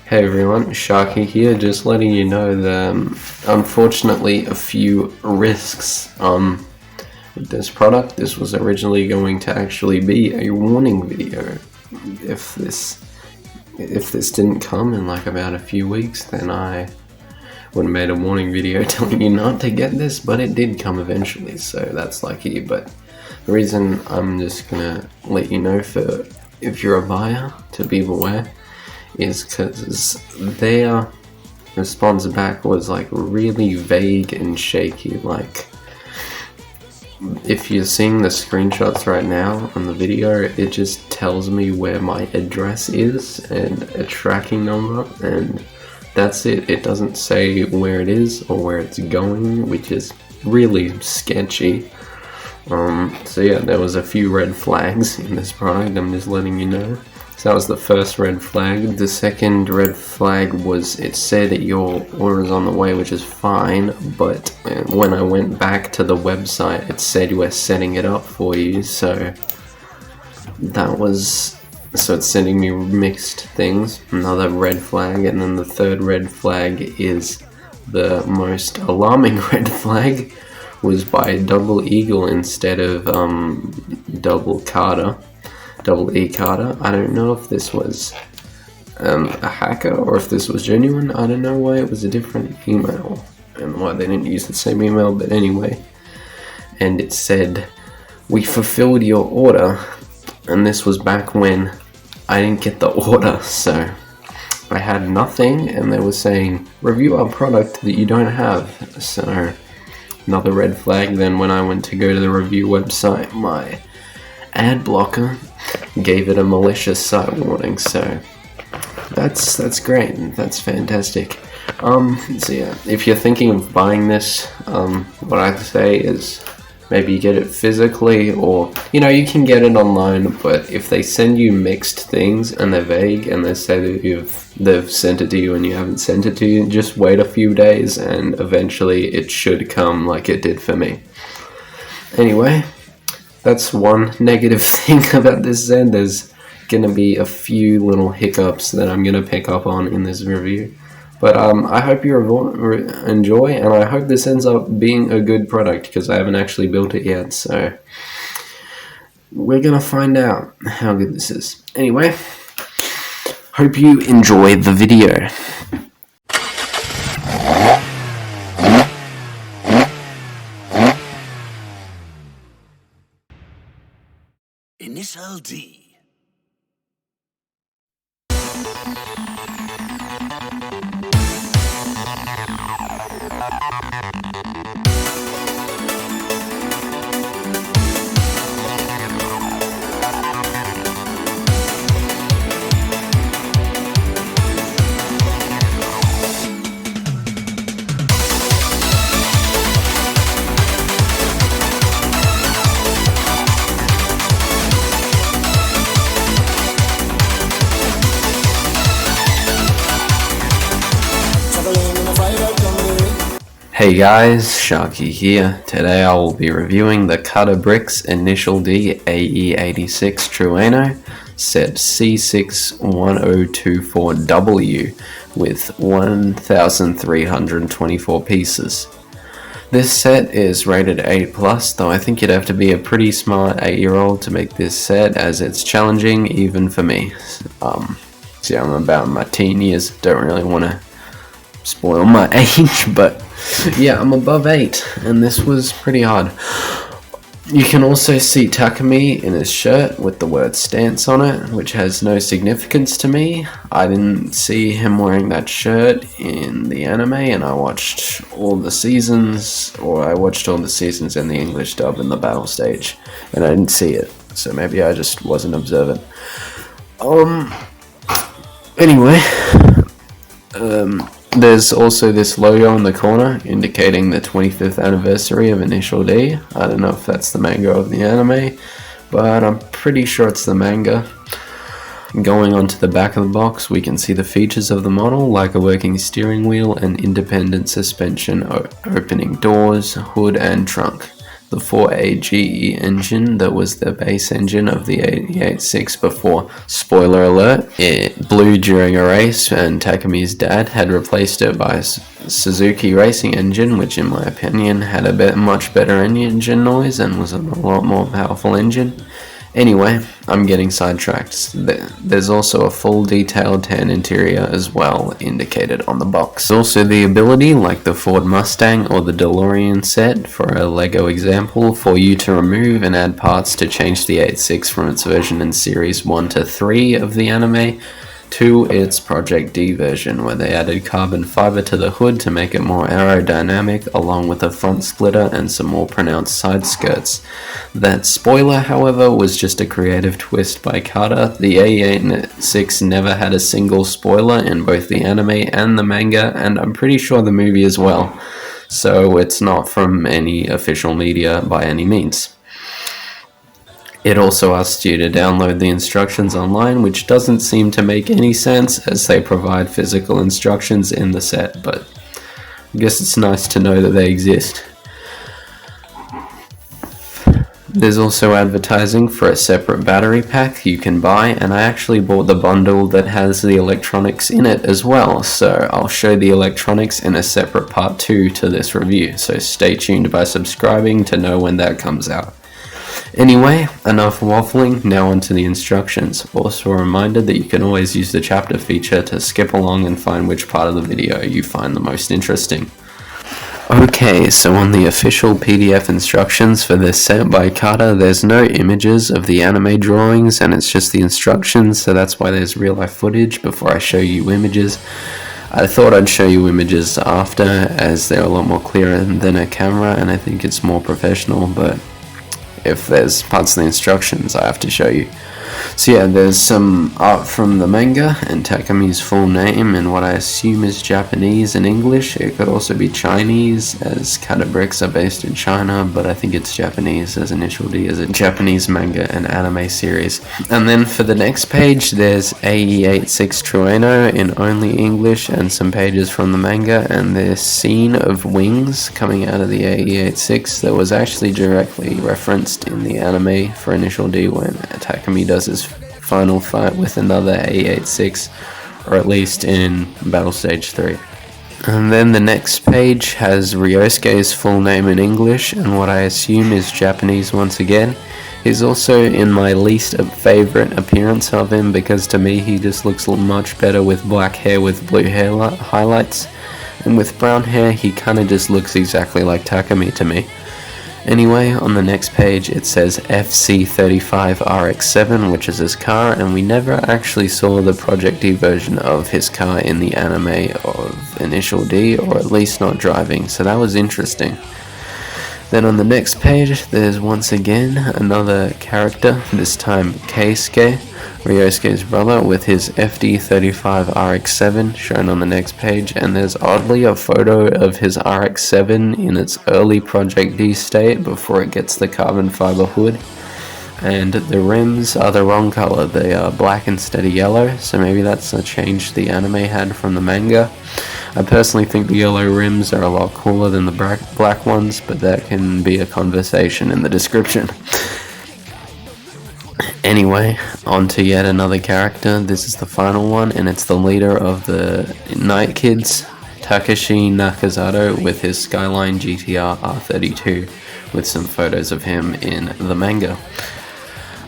Hey everyone, Sharky here, just letting you know that unfortunately a few risks with this product. This was originally going to actually be a warning video. If this didn't come in like about a few weeks, then I would have made a warning video telling you not to get this, but it did come eventually, so that's lucky. But the reason I'm just gonna let you know, for if you're a buyer, to be aware, is because their response back was like really vague and shaky. Like, if you're seeing the screenshots right now on the video, it just tells me where my address is and a tracking number, and that's it. It doesn't say where it is or where it's going, which is really sketchy. So yeah, there was a few red flags in this product, I'm just letting you know. So that was the first red flag. The second red flag was, it said your order is on the way, which is fine, but when I went back to the website, it said we're setting it up for you, so it's sending me mixed things. Another red flag. And then the third red flag is the most alarming red flag, was by Double Eagle instead of Double Cada. Double E Cada. I don't know if this was a hacker or if this was genuine. I don't know why it was a different email and why they didn't use the same email, but anyway. And it said, "We fulfilled your order," and this was back when I didn't get the order, so I had nothing, and they were saying, "Review our product that you don't have." So another red flag. Then when I went to go to the review website, my ad blocker gave it a malicious site warning, so that's great, that's fantastic. So yeah, if you're thinking of buying this, what I'd say is maybe get it physically, or you can get it online, but if they send you mixed things and they're vague and they say that they've sent it to you and you haven't sent it to you, just wait a few days and eventually it should come, like it did for me. Anyway, that's one negative thing about this Zen. There's gonna be a few little hiccups that I'm gonna pick up on in this review, but I hope you enjoy, and I hope this ends up being a good product, because I haven't actually built it yet, so we're gonna find out how good this is. Anyway, hope you enjoy the video. Initial D. Hey guys, Sharky here. Today I will be reviewing the Cada Bricks Initial D ae86 trueno set C61024W with 1,324 pieces. This set is rated A+, though I think you'd have to be a pretty smart 8-year-old to make this set, as it's challenging even for me. See, I'm about my teen years, don't really want to spoil my age, but yeah, I'm above 8, and this was pretty hard. You can also see Takumi in his shirt with the word stance on it, which has no significance to me. I didn't see him wearing that shirt in the anime, and I watched all the seasons in the English dub in the battle stage, and I didn't see it, so maybe I just wasn't observant. Anyway, there's also this logo in the corner indicating the 25th anniversary of Initial D. I don't know if that's the manga of the anime, but I'm pretty sure it's the manga. Going on to the back of the box, we can see the features of the model, like a working steering wheel and independent suspension, opening doors, hood and trunk. the 4AGE engine that was the base engine of the ae86 before. Spoiler alert, it blew during a race and Takumi's dad had replaced it by a Suzuki racing engine, which in my opinion had a much better engine noise and was a lot more powerful engine. Anyway, I'm getting sidetracked. There's also a full detailed tan interior as well, indicated on the box. There's also the ability, like the Ford Mustang or the DeLorean set, for a Lego example, for you to remove and add parts to change the 86 from its version in Series 1 to 3 of the anime to its Project D version, where they added carbon fiber to the hood to make it more aerodynamic, along with a front splitter and some more pronounced side skirts. That spoiler, however, was just a creative twist by Cada. The ae86 never had a single spoiler in both the anime and the manga, and I'm pretty sure the movie as well, so it's not from any official media by any means. It also asks you to download the instructions online, which doesn't seem to make any sense as they provide physical instructions in the set, but I guess it's nice to know that they exist. There's also advertising for a separate battery pack you can buy, and I actually bought the bundle that has the electronics in it as well, so I'll show the electronics in a separate part 2 to this review, so stay tuned by subscribing to know when that comes out. Anyway, enough waffling, now onto the instructions. Also a reminder that you can always use the chapter feature to skip along and find which part of the video you find the most interesting. Okay, so on the official PDF instructions for this set by Cada, there's no images of the anime drawings and it's just the instructions, so that's why there's real life footage before I show you images. I thought I'd show you images after, as they're a lot more clearer than a camera and I think it's more professional, but if there's parts of the instructions I have to show you. So yeah, there's some art from the manga and Takumi's full name in what I assume is Japanese and English. It could also be Chinese, as Cada bricks are based in China, but I think it's Japanese, as Initial D is a Japanese manga and anime series. And then for the next page, there's ae86 trueno in only English and some pages from the manga, and this scene of wings coming out of the ae86 that was actually directly referenced in the anime for Initial D when Takumi does his final fight with another ae86, or at least in Battle Stage 3. And then the next page has Ryosuke's full name in English and what I assume is Japanese once again. He's also in my least favorite appearance of him, because to me he just looks much better with black hair with blue hair highlights, and with brown hair he kinda just looks exactly like Takumi to me. Anyway, on the next page it says FC35RX7, which is his car, and we never actually saw the Project D version of his car in the anime of Initial D, or at least not driving, so that was interesting. Then on the next page there's once again another character, this time Keisuke, Ryosuke's brother, with his FD35RX7 shown on the next page, and there's oddly a photo of his RX7 in its early Project D state before it gets the carbon fiber hood, and the rims are the wrong color. They are black instead of yellow, so maybe that's a change the anime had from the manga. I personally think the yellow rims are a lot cooler than the black ones, but that can be a conversation in the description. Anyway, on to yet another character. This is the final one, and it's the leader of the Night Kids, Takeshi Nakazato, with his Skyline GTR R32, with some photos of him in the manga.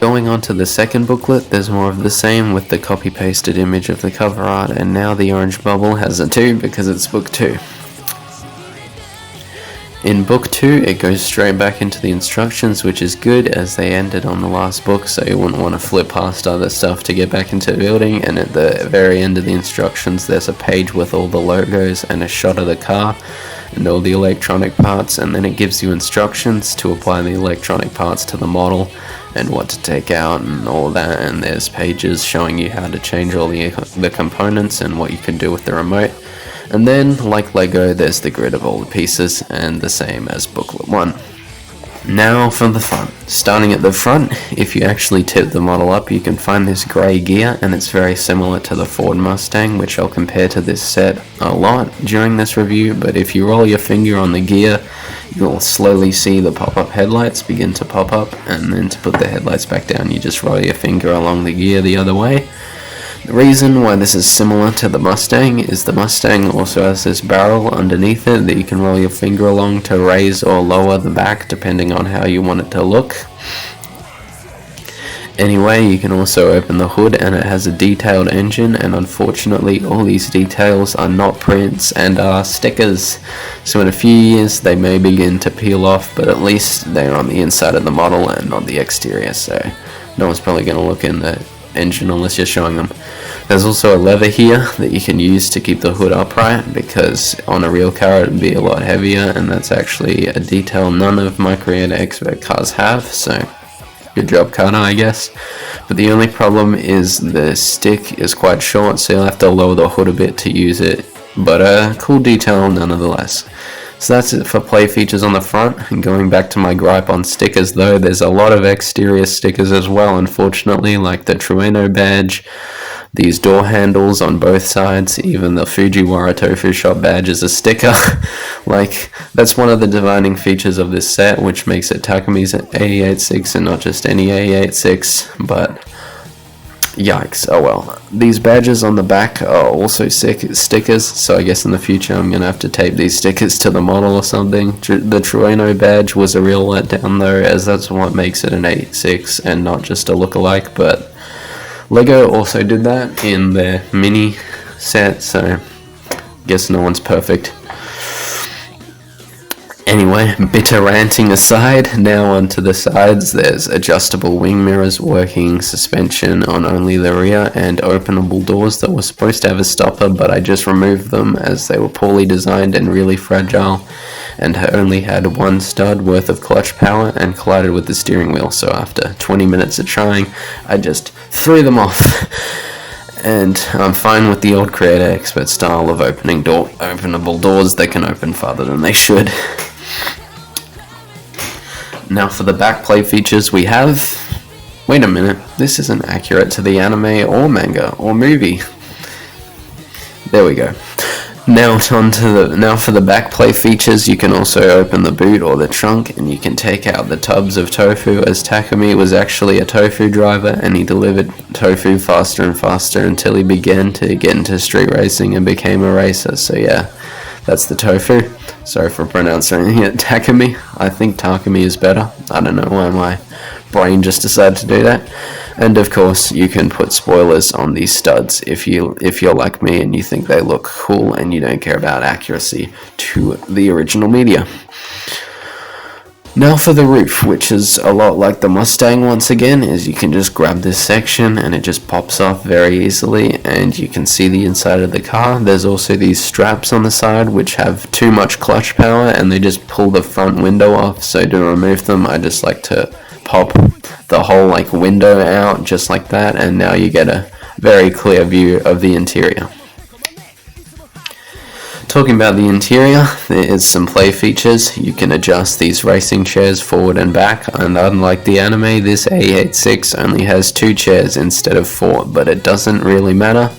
Going on to the second booklet, there's more of the same with the copy-pasted image of the cover art, and now the orange bubble has a 2 because it's book 2. In book 2, it goes straight back into the instructions, which is good as they ended on the last book, so you wouldn't want to flip past other stuff to get back into the building. And at the very end of the instructions, there's a page with all the logos and a shot of the car and all the electronic parts, and then it gives you instructions to apply the electronic parts to the model and what to take out and all that, and there's pages showing you how to change all the components and what you can do with the remote. And then, like Lego, there's the grid of all the pieces, and the same as booklet 1. Now for the front. Starting at the front, if you actually tip the model up, you can find this grey gear, and it's very similar to the Ford Mustang, which I'll compare to this set a lot during this review. But if you roll your finger on the gear, you'll slowly see the pop-up headlights begin to pop up, and then to put the headlights back down, you just roll your finger along the gear the other way. The reason why this is similar to the Mustang is the Mustang also has this barrel underneath it that you can roll your finger along to raise or lower the back depending on how you want it to look. Anyway, you can also open the hood, and it has a detailed engine, and unfortunately all these details are not prints and are stickers. So in a few years they may begin to peel off, but at least they're on the inside of the model and not the exterior, so no one's probably going to look in the engine unless you're showing them. There's also a lever here that you can use to keep the hood upright, because on a real car it would be a lot heavier, and that's actually a detail none of my Creator Expert cars have, so good job, Cada, I guess. But the only problem is the stick is quite short, so you'll have to lower the hood a bit to use it, but a cool detail nonetheless. So that's it for play features on the front. And going back to my gripe on stickers though, there's a lot of exterior stickers as well, unfortunately, like the Trueno badge, these door handles on both sides, even the Fujiwara Tofu Shop badge is a sticker. Like, that's one of the defining features of this set, which makes it Takumi's ae86 and not just any ae86, but yikes, oh well. These badges on the back are also stickers, so I guess in the future I'm gonna have to tape these stickers to the model or something. The Trueno badge was a real letdown though, as that's what makes it an 86 and not just a lookalike, but Lego also did that in their mini set, so guess no one's perfect. Anyway, bitter ranting aside, now onto the sides. There's adjustable wing mirrors, working suspension on only the rear, and openable doors that were supposed to have a stopper, but I just removed them as they were poorly designed and really fragile, and only had one stud worth of clutch power and collided with the steering wheel, so after 20 minutes of trying, I just threw them off. And I'm fine with the old Creator Expert style of openable doors that can open farther than they should. Now for the back play features we have... Wait a minute, this isn't accurate to the anime or manga or movie. There we go. Now for the back play features, you can also open the boot or the trunk, and you can take out the tubs of tofu, as Takumi was actually a tofu driver and he delivered tofu faster and faster until he began to get into street racing and became a racer. So yeah, that's the tofu. Sorry for pronouncing it Takumi. I think Takumi is better. I don't know why my brain just decided to do that. And of course, you can put spoilers on these studs if you're like me and you think they look cool and you don't care about accuracy to the original media. Now for the roof, which is a lot like the Mustang once again, is you can just grab this section and it just pops off very easily and you can see the inside of the car. There's also these straps on the side which have too much clutch power and they just pull the front window off, so to remove them I just like to pop the whole window out just like that, and now you get a very clear view of the interior. Talking about the interior, there is some play features. You can adjust these racing chairs forward and back, and unlike the anime, this ae86 only has 2 chairs instead of 4, but it doesn't really matter.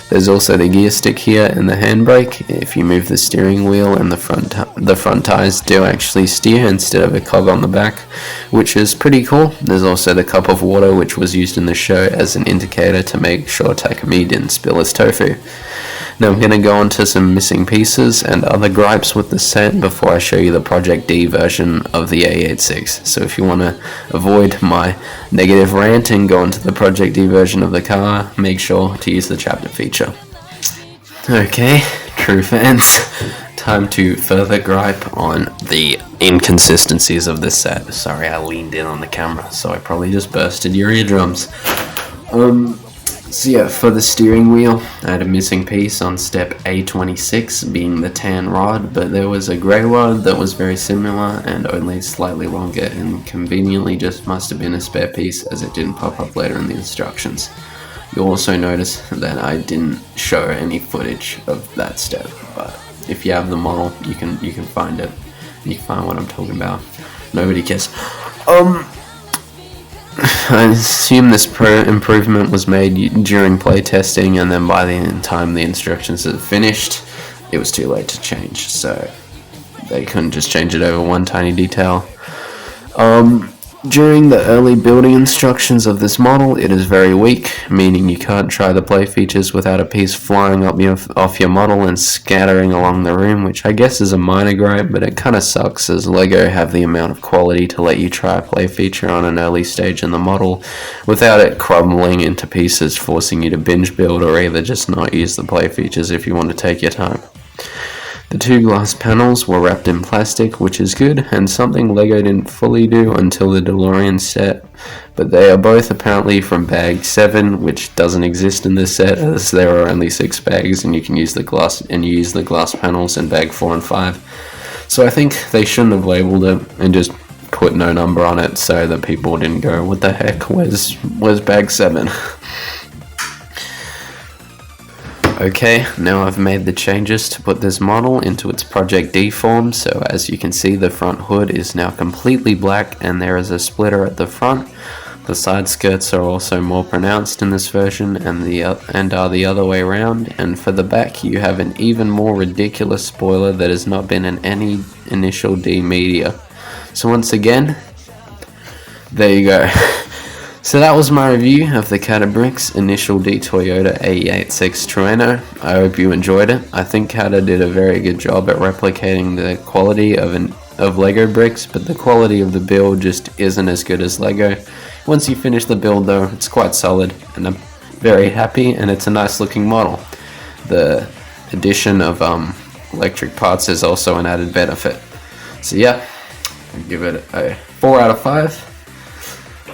There's also the gear stick here and the handbrake. If you move the steering wheel, and the front tires do actually steer instead of a cog on the back, which is pretty cool. There's also the cup of water, which was used in the show as an indicator to make sure Takumi didn't spill his tofu. Now I'm going to go on to some missing pieces and other gripes with the set before I show you the Project D version of the ae86. So if you want to avoid my negative rant and go into the Project D version of the car, make sure to use the chapter feature. Okay, true fans, time to further gripe on the inconsistencies of this set. Sorry, I leaned in on the camera, so I probably just bursted your eardrums. So yeah, for the steering wheel, I had a missing piece on step A26, being the tan rod, but there was a grey rod that was very similar and only slightly longer, and conveniently just must have been a spare piece as it didn't pop up later in the instructions. You'll also notice that I didn't show any footage of that step, but if you have the model, you can find it. You can find what I'm talking about. nobody cares. I assume this improvement was made during playtesting, and then by the time the instructions had finished, it was too late to change, so they couldn't just change it over one tiny detail. During the early building instructions of this model, it is very weak, meaning you can't try the play features without a piece flying off your model and scattering along the room, which I guess is a minor gripe, but it kinda sucks as LEGO have the amount of quality to let you try a play feature on an early stage in the model without it crumbling into pieces, forcing you to binge build or either just not use the play features if you want to take your time. The two glass panels were wrapped in plastic, which is good, and something LEGO didn't fully do until the DeLorean set, but they are both apparently from bag 7, which doesn't exist in this set, as there are only 6 bags, and you can use the glass panels in bag 4 and 5. So I think they shouldn't have labeled it and just put no number on it so that people didn't go, what the heck, where's bag 7? Okay, now I've made the changes to put this model into its Project D form, so as you can see the front hood is now completely black and there is a splitter at the front. The side skirts are also more pronounced in this version and are the other way around, and for the back you have an even more ridiculous spoiler that has not been in any Initial D media. So once again, there you go. So that was my review of the Cada Bricks Initial D Toyota ae86 Trueno. I hope you enjoyed it. I think Cada did a very good job at replicating the quality of LEGO bricks, but the quality of the build just isn't as good as LEGO. Once you finish the build though, it's quite solid, and I'm very happy, and it's a nice looking model. The addition of electric parts is also an added benefit. So yeah, I'll give it a 4 out of 5.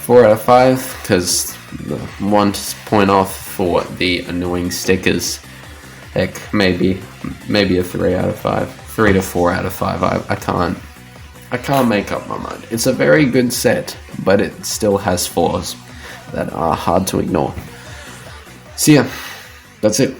4 out of 5, because 1 point off for the annoying stickers. Heck, maybe a 3 out of 5. 3 to 4 out of 5. I can't make up my mind. It's a very good set, but it still has flaws that are hard to ignore. So yeah, that's it.